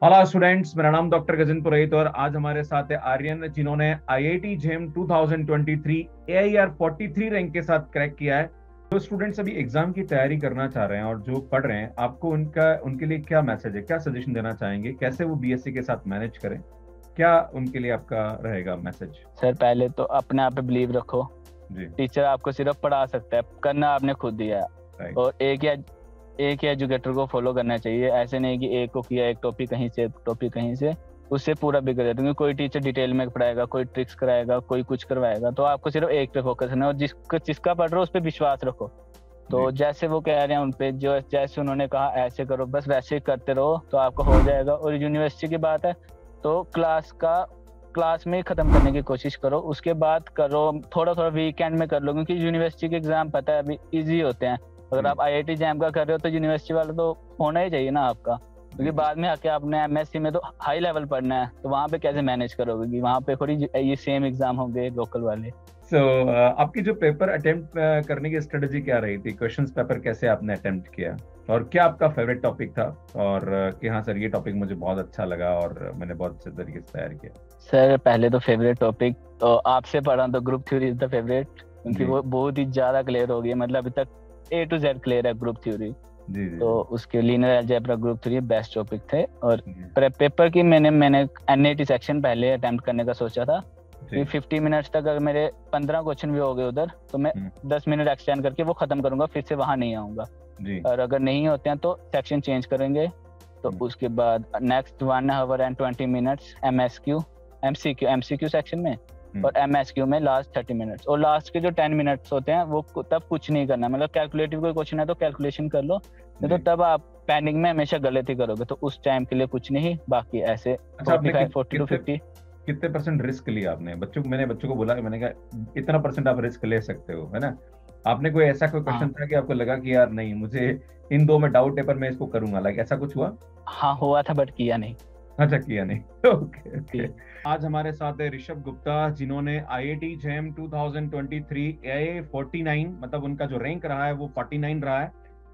Hello students, मेरा नाम doctor Gajendra पुरोहित और आज हमारे साथ है आर्यन, जिन्होंने आईआईटी जेम 2023 एआईआर 43 रैंक के साथ क्रैक किया है। जो स्टूडेंट्स अभी एग्जाम की तैयारी करना चाह रहे हैं और जो पढ़ रहे हैं, आपको उनके लिए क्या मैसेज है, क्या सजेशन देना चाहेंगे, कैसे वो बीएससी के साथ मैनेज करें? क्या उनके लिए आपका रहेगा मैसेज? सर, पहले तो अपने आप पे बिलीव रखो। जी। टीचर आपको सिर्फ पढ़ा सकता है, करना आपने खुद दिया है। राइट। और एक ही एजुकेटर को फॉलो करना चाहिए। ऐसे नहीं कि एक को किया, एक टॉपिक कहीं से, टॉपिक कहीं से, उससे पूरा बिगड़ जाता है। क्योंकि कोई टीचर डिटेल में पढ़ाएगा, कोई ट्रिक्स कराएगा, कोई कुछ करवाएगा। तो आपको सिर्फ एक पे फोकस करना है और जिसका पढ़ रहे हो उस पर विश्वास रखो। तो जैसे वो कह रहे हैं उन पे, जो जैसे उन्होंने कहा ऐसे करो, बस वैसे ही करते रहो तो आपका हो जाएगा। और यूनिवर्सिटी की बात है तो क्लास में खत्म करने की कोशिश करो, उसके बाद करो थोड़ा थोड़ा वीकेंड में कर लो। क्योंकि यूनिवर्सिटी के एग्जाम पता है अभी इजी होते हैं। अगर आप आईआईटी जैम का कर रहे हो तो यूनिवर्सिटी वाला तो होना ही चाहिए ना आपका। क्योंकि बाद में आके आपने एमएससी में तो हाई लेवल पढ़ना है, तो वहाँ पे कैसे मैनेज करोगे कि वहाँ पे थोड़ी ये सेम एग्जाम होंगे लोकल वाले। आपकी जो पेपर अटेम्प्ट करने की स्ट्रेटजी क्या रही थी? क्वेश्चंस पेपर कैसे आपने अटेम्प्ट किया और क्या आपका फेवरेट टॉपिक था? और कि हाँ सर, ये टॉपिक मुझे बहुत अच्छा लगा और मैंने बहुत अच्छे तरीके से तैयार किया। सर, पहले तो फेवरेट टॉपिक तो आपसे पढ़ा तो group theory is the favourite. क्योंकि वो बहुत ही ज्यादा क्लियर हो गई है, मतलब अभी तक A to Z क्लियर है ग्रुप थ्योरी। तो उसके linear algebra group theory best topic थे। और पेपर की मैंने एनएटी सेक्शन पहले अटेम्प्ट करने का सोचा था कि 50 मिनट्स तक अगर मेरे 15 क्वेश्चन भी हो गए उधर, तो मैं 10 मिनट एक्सटेंड करके वो खत्म करूंगा, फिर से वहां नहीं आऊंगा। और अगर नहीं होते हैं तो सेक्शन चेंज करेंगे। तो उसके बाद next 1 our and 20 minutes MCQ section में, और एमएसक्यू में लास्ट 30 मिनट्स। और लास्ट के जो 10 मिनट्स होते हैं वो तब कुछ नहीं करना। मतलब कैलकुलेटिव कोई क्वेश्चन है तो कैलकुलेशन कर लो, नहीं तो तब आप पैनिक में हमेशा गलती करोगे। तो उस टाइम के लिए कुछ नहीं, बाकी ऐसे 45 40 to 50। कितने परसेंट रिस्क लिया आपने? मैंने बच्चों को बोला, मैंने कहा इतना परसेंट आप रिस्क ले सकते हो, है ना? आपने कोई ऐसा कोई क्वेश्चन था कि आपको लगा कि यार नहीं, मुझे इन दो में डाउट है पर मैं इसको करूंगा, लाइक ऐसा कुछ हुआ? हाँ, हुआ था बट किया नहीं। अच्छा, किया नहीं। ओके। आज हमारे साथ है ऋषभ गुप्ता, जिन्होंने आईआईटी जेम 2023 एआई 49, मतलब उनका जो रैंक रहा है वो 49 रहा है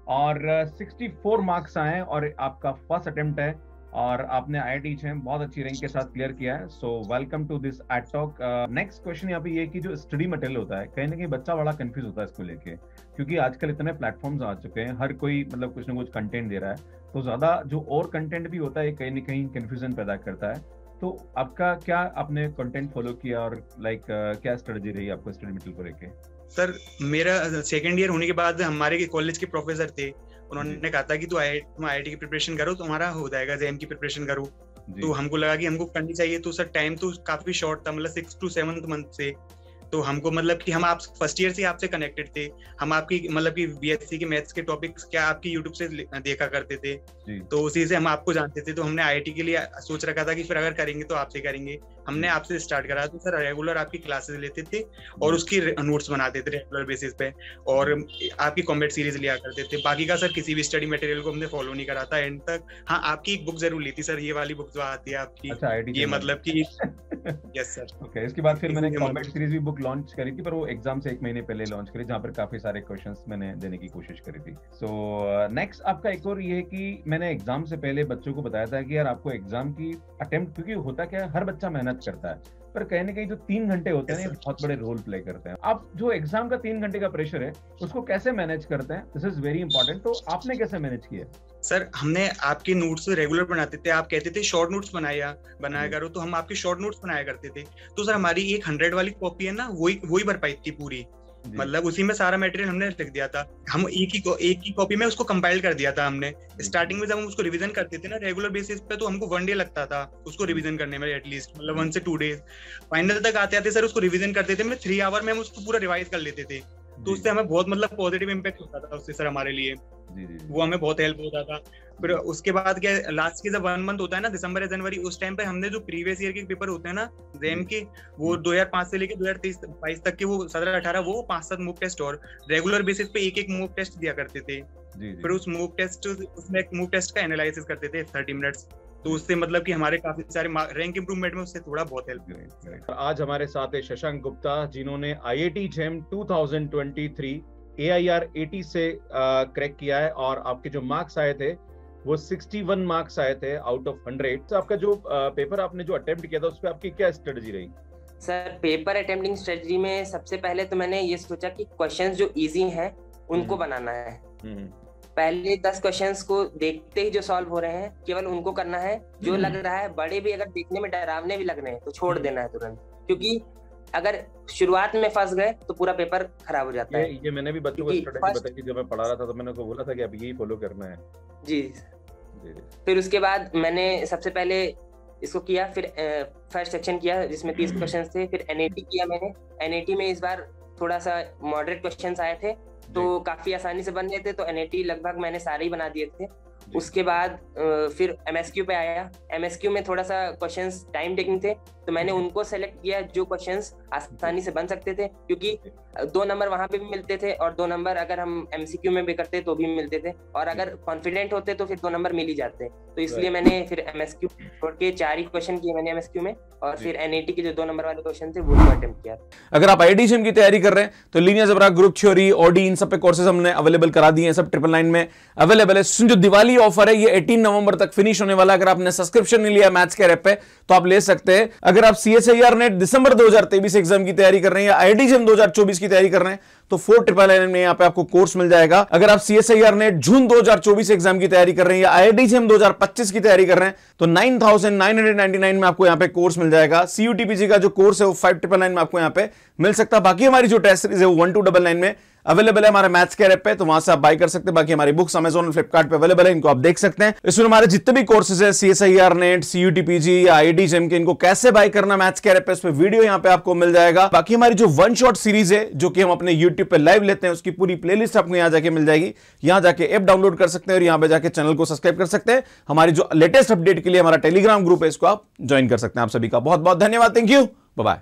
और 64 मार्क्स आए और आपका फर्स्ट अटेम्प्ट है और आपने आईआईटी जेम बहुत अच्छी रैंक के साथ क्लियर किया है। So welcome to this at talk. Next question यहाँ पे ये कि जो स्टडी मटेरियल होता है, कहीं ना कहीं बच्चा बड़ा कंफ्यूज होता है इसको लेके, क्योंकि आजकल इतने प्लेटफॉर्म्स आ चुके हैं, हर कोई मतलब कुछ ना कुछ कंटेंट दे रहा है, तो ज्यादा जो और कंटेंट भी होता है कहीं ना कहीं कंफ्यूजन पैदा करता है। तो आपका क्या, आपने कंटेंट फॉलो किया और लाइक क्या स्ट्रेटजी रही आपको स्टडी मटेरियल को लेके? सर, मेरा सेकेंड ईयर होने के बाद हमारे कॉलेज के प्रोफेसर थे, उन्होंने कहा था कि तुम आईआईटी की प्रिपरेशन करो, तुम्हारा हो जाएगा, जेएम की प्रिपरेशन करो। तो हमको लगा कि हमको करनी चाहिए। तो सर टाइम तो काफी शॉर्ट था, मतलब 6 to 7 मंथ से। तो हमको मतलब कि हम आप फर्स्ट ईयर से आपसे कनेक्टेड थे, हम आपकी मतलब कि बीएससी के मैथ्स के टॉपिक्स क्या आपकी यूट्यूब से देखा करते थे, तो उसी से हम आपको जानते थे। तो हमने आईआईटी के लिए सोच रखा था कि फिर अगर करेंगे तो आपसे करेंगे। हमने आपसे स्टार्ट करा। तो सर रेगुलर आपकी क्लासेस लेते थे और उसकी नोट्स बनाते थे रेगुलर बेसिस पे, और आपकी कॉम्बैट सीरीज लिया करते थे। बाकी का सर किसी भी स्टडी मटेरियल को हमने फॉलो नहीं करा था एंड तक। हाँ, आपकी एक बुक जरूर ली थी सर, ये वाली बुक जो आती है आपकी। अच्छा, ये मतलब कि यस सर। ओके, इसके बाद फिर मैंने कॉम्बैट सीरीज भी बुक लॉन्च करी थी, पर वो एग्जाम से 1 महीने पहले लॉन्च करी, जहाँ पर काफी सारे क्वेश्चंस मैंने देने की कोशिश करी थी। सो नेक्स्ट आपका एक और ये है कि मैंने एग्जाम से पहले बच्चों को बताया था कि यार आपको एग्जाम की अटेम्प्ट, क्योंकि होता क्या है, हर बच्चा मेहनत करता है, पर कहीं ना कहीं जो 3 घंटे होते हैं ना, बहुत बड़े रोल प्ले करते हैं। आप जो एग्जाम का 3 घंटे का प्रेशर है उसको कैसे मैनेज करते हैं? This is very important. तो आपने कैसे मैनेज किया? सर, हमने आपके नोट्स रेगुलर बनाते थे। आप कहते थे शॉर्ट नोट्स बनाया करो, तो हम आपके शॉर्ट नोट्स बनाया करते थे। तो सर हमारी एक 100 वाली कॉपी है ना, वही भर पाई थी पूरी, मतलब उसी में सारा मटेरियल हमने लिख दिया था। हम एक ही कॉपी में उसको कंपाइल कर दिया था हमने। स्टार्टिंग में जब हम उसको रिवीजन करते थे ना रेगुलर बेसिस पे, तो हमको 1 डे लगता था उसको रिवीजन करने में, एटलीस्ट मतलब 1 से 2 डेज। फाइनल तक आते आते सर उसको रिवीजन करते थे, 3 आवर में हम उसको पूरा रिवाइज कर लेते थे। तो उससे हमें बहुत मतलब पॉजिटिव इम्पैक्ट होता था उससे सर हमारे लिए। वो हमें बहुत हेल्प होता था। फिर उसके बाद क्या, लास्ट के जब 1 मंथ होता है ना, दिसंबर या जनवरी, उस टाइम पे हमने जो प्रीवियस ईयर के पेपर होते हैं ना जेएम के, वो 2005 से लेके 2023-22 तक के, वो 17-18 वो 5-7 मॉक टेस्ट और रेगुलर बेसिस पे एक मॉक टेस्ट दिया करते थे। फिर उस मॉक टेस्ट का एनालिसिस करते थे 30 मिनट्स। तो उससे मतलब कि हमारे काफी सारे रैंक इंप्रूवमेंट में उससे थोड़ा बहुत हेल्प हुई। आज हमारे साथ है शशांक गुप्ता, जिन्होंने आईआईटी जेम 2023 AIR 80 से क्रैक किया है और आपके जो मार्क्स आए थे वो 61 मार्क्स आए थे आउट ऑफ 100। तो आपका जो पेपर आपने जो अटेम्प्ट किया था उस पर आपकी क्या स्ट्रेटजी रही? सर पेपर अटेम्प्टिंग स्ट्रेटजी में सबसे पहले तो मैंने ये सोचा कि क्वेश्चंस जो इजी हैं उनको बनाना है। पहले 10 क्वेश्चंस को देखते ही जो सॉल्व हो रहे हैं केवल उनको करना है। जो लग रहा है बड़े भी अगर देखने में डरावने भी लग रहे हैं तो छोड़ देना है तुरंत, क्योंकि अगर शुरुआत में फंस गए तो पूरा पेपर खराब हो जाता है। ये मैंने भी बच्चों को स्ट्रेटजी बताई थी जब मैं पढ़ा रहा था, तो मैंने उनको बोला था कि अब यही फॉलो करना है। जी। फिर उसके बाद मैंने सबसे पहले इसको किया, फिर फर्स्ट सेक्शन किया जिसमें 30 क्वेश्चन थे। फिर एनएटी किया मैंने। एनएटी में इस बार थोड़ा सा मॉडरेट क्वेश्चंस आए थे तो काफी आसानी से बन गए थे, तो एनएटी लगभग मैंने सारे ही बना दिए थे। उसके बाद फिर एमएसक्यू पे आया। एमएसक्यू में थोड़ा सा क्वेश्चंस टाइम टेकिंग थे, तो मैंने उनको सेलेक्ट किया जो क्वेश्चंस आसानी से बन सकते थे, क्योंकि 2 नंबर वहां पे भी मिलते थे और 2 नंबर अगर हम एमसीक्यू में भी करते तो भी मिलते थे, और अगर कॉन्फिडेंट होते तो फिर 2 नंबर मिल ही जाते। तो इसलिए मैंने फिर एमएसक्यू छोड़ के 4 ही क्वेश्चन किए मैंने एमएसक्यू में, और फिर एनएटी के जो 2 नंबर वाले क्वेश्चन थे वो अटेम्प्ट किया। अगर आप आईआईटी जेईई की तैयारी कर रहे हैं तो लीनियर अलजेब्रा, ग्रुप थ्योरी, ऑडी, इन सब पे कोर्सेज हमने अवेलेबल करा दिए हैं, सब 999 में अवेलेबल है। जो दिवाली ऑफर है ये 18 नवंबर तक फिनिश होने वाला है। अगर आपने सब्सक्रिप्शन नहीं लिया मैथ्स के ऐप पे तो आप ले सकते हैं। अगर आप सीएसआईआर नेट दिसंबर 2023 एग्जाम की तैयारी कर रहे हैं या आईआईटी जेईई 2024 की तैयारी कर रहे हैं तो 4999 में यहाँ पे आपको कोर्स मिल जाएगा। अगर आप सीएसआईआर नेट जून 2024 एग्जाम की तैयारी कर रहे हैं या आईआईटी जेईई 2025 की तैयारी कर रहे हैं तो 9999 में आपको यहाँ पे कोर्स मिल जाएगा। सीयूटीपीजी का जो कोर्स है वो 5999 में आपको यहाँ पे मिल सकता है। बाकी हमारी जो टेस्ट सीरीज है वो 1299 में अवेलेबल है हमारे मैथ्स के ऐप पे, तो वहां से आप बाय कर सकते हैं। बाकी हमारी बुक्स अमेज़न और फ्लिपकार्ट पे अवेलेबल है, इनको आप देख सकते हैं। इसमें हमारे जितने भी कोर्सेज है सीएसआईआर नेट, सीयूटीपीजी या आईआईटी जेईई के, इनको कैसे बाय करना मैथ्स के ऐप पे, इस पे वीडियो यहाँ पे आपको मिल जाएगा। बाकी हमारी जो वन शॉट सीरीज है जो कि हम अपने यूट्यूब पे लाइव लेते हैं उसकी पूरी प्लेलिस्ट आपको यहाँ जाके मिल जाएगी। यहाँ जाके ऐप डाउनलोड कर सकते हैं और यहाँ पे जाके चैनल को सब्सक्राइब कर सकते हैं। हमारी जो लेटेस्ट अपडेट के लिए हमारा टेलीग्राम ग्रुप है इसको आप ज्वाइन कर सकते हैं। आप सभी का बहुत बहुत धन्यवाद। Thank you, bye bye.